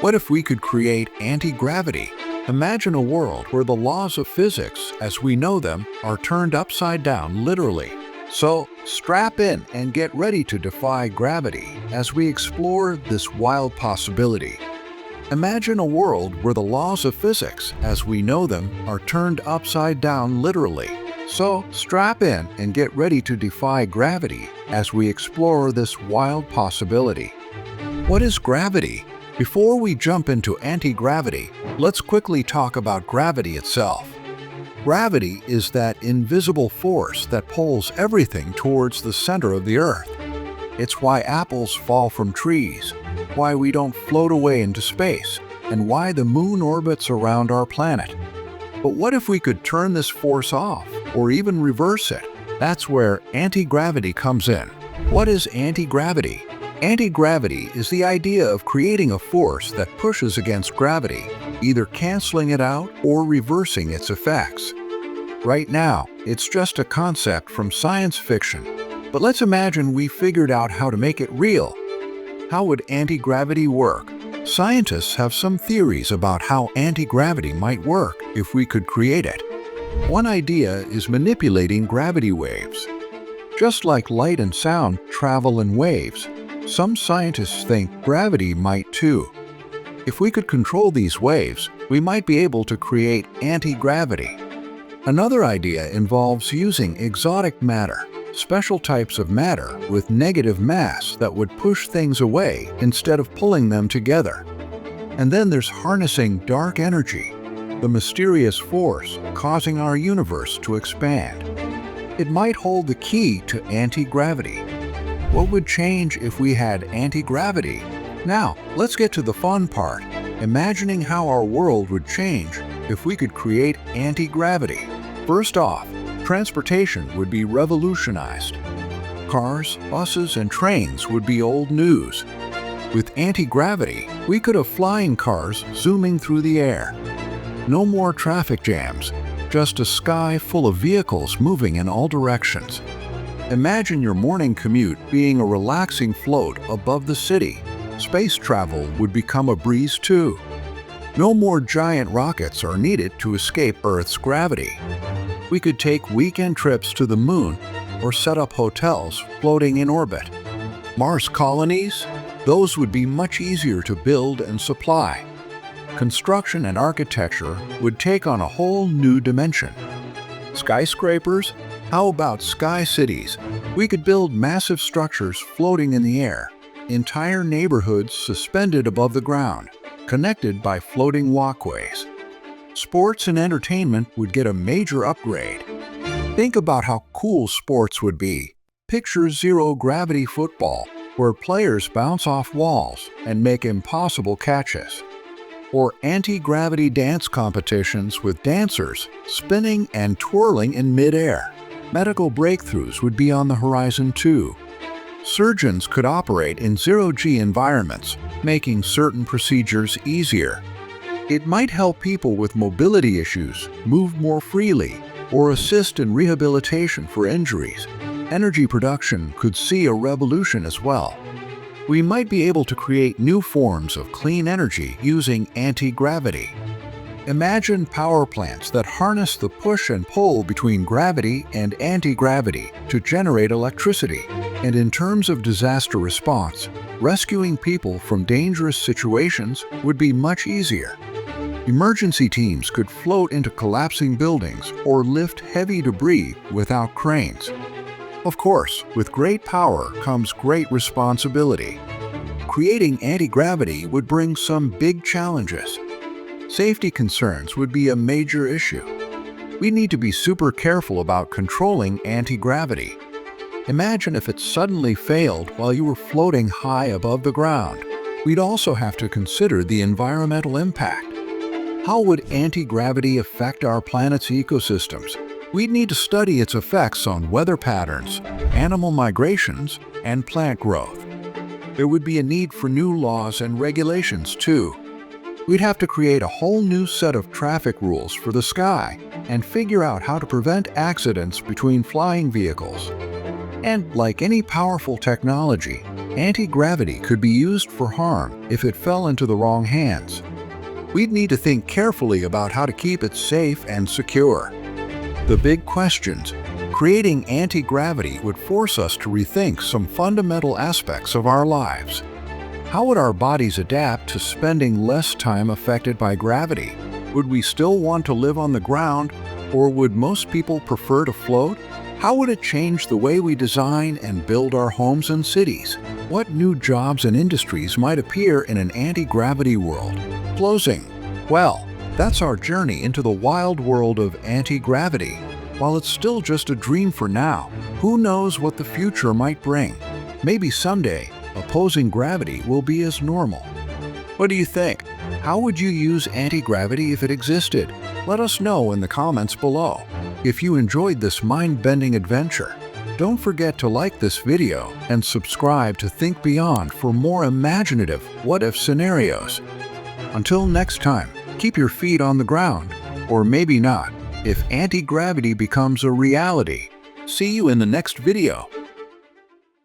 What if we could create anti-gravity? Imagine a world where the laws of physics, as we know them, are turned upside down literally. So, strap in and get ready to defy gravity as we explore this wild possibility. Imagine a world where the laws of physics, as we know them, are turned upside down literally. So, strap in and get ready to defy gravity as we explore this wild possibility. What is gravity? Before we jump into anti-gravity, let's quickly talk about gravity itself. Gravity is that invisible force that pulls everything towards the center of the Earth. It's why apples fall from trees, why we don't float away into space, and why the moon orbits around our planet. But what if we could turn this force off, or even reverse it? That's where anti-gravity comes in. What is anti-gravity? Anti-gravity is the idea of creating a force that pushes against gravity, either canceling it out or reversing its effects. Right now, it's just a concept from science fiction, but let's imagine we figured out how to make it real. How would anti-gravity work? Scientists have some theories about how anti-gravity might work if we could create it. One idea is manipulating gravity waves. Just like light and sound travel in waves, some scientists think gravity might too. If we could control these waves, we might be able to create anti-gravity. Another idea involves using exotic matter, special types of matter with negative mass that would push things away instead of pulling them together. And then there's harnessing dark energy, the mysterious force causing our universe to expand. It might hold the key to anti-gravity. What would change if we had anti-gravity? Now, let's get to the fun part, imagining how our world would change if we could create anti-gravity. First off, transportation would be revolutionized. Cars, buses, and trains would be old news. With anti-gravity, we could have flying cars zooming through the air. No more traffic jams, just a sky full of vehicles moving in all directions. Imagine your morning commute being a relaxing float above the city. Space travel would become a breeze too. No more giant rockets are needed to escape Earth's gravity. We could take weekend trips to the moon or set up hotels floating in orbit. Mars colonies? Those would be much easier to build and supply. Construction and architecture would take on a whole new dimension. Skyscrapers? How about sky cities? We could build massive structures floating in the air, entire neighborhoods suspended above the ground, connected by floating walkways. Sports and entertainment would get a major upgrade. Think about how cool sports would be. Picture zero-gravity football, where players bounce off walls and make impossible catches. Or anti-gravity dance competitions with dancers spinning and twirling in mid-air. Medical breakthroughs would be on the horizon too. Surgeons could operate in zero-G environments, making certain procedures easier. It might help people with mobility issues move more freely or assist in rehabilitation for injuries. Energy production could see a revolution as well. We might be able to create new forms of clean energy using anti-gravity. Imagine power plants that harness the push and pull between gravity and anti-gravity to generate electricity. And in terms of disaster response, rescuing people from dangerous situations would be much easier. Emergency teams could float into collapsing buildings or lift heavy debris without cranes. Of course, with great power comes great responsibility. Creating anti-gravity would bring some big challenges. Safety concerns would be a major issue. We need to be super careful about controlling anti-gravity. Imagine if it suddenly failed while you were floating high above the ground. We'd also have to consider the environmental impact. How would anti-gravity affect our planet's ecosystems? We'd need to study its effects on weather patterns, animal migrations, and plant growth. There would be a need for new laws and regulations too. We'd have to create a whole new set of traffic rules for the sky and figure out how to prevent accidents between flying vehicles. And like any powerful technology, Anti-gravity could be used for harm if it fell into the wrong hands. We'd need to think carefully about how to keep it safe and secure. The big questions. Creating anti-gravity would force us to rethink some fundamental aspects of our lives. How would our bodies adapt to spending less time affected by gravity? Would we still want to live on the ground, or would most people prefer to float? How would it change the way we design and build our homes and cities? What new jobs and industries might appear in an anti-gravity world? Closing. Well, that's our journey into the wild world of anti-gravity. While it's still just a dream for now, who knows what the future might bring? Maybe someday, opposing gravity will be as normal. What do you think? How would you use anti-gravity if it existed? Let us know in the comments below. If you enjoyed this mind-bending adventure, don't forget to like this video and subscribe to Think Beyond for more imaginative what-if scenarios. Until next time, keep your feet on the ground, or maybe not, if anti-gravity becomes a reality. See you in the next video.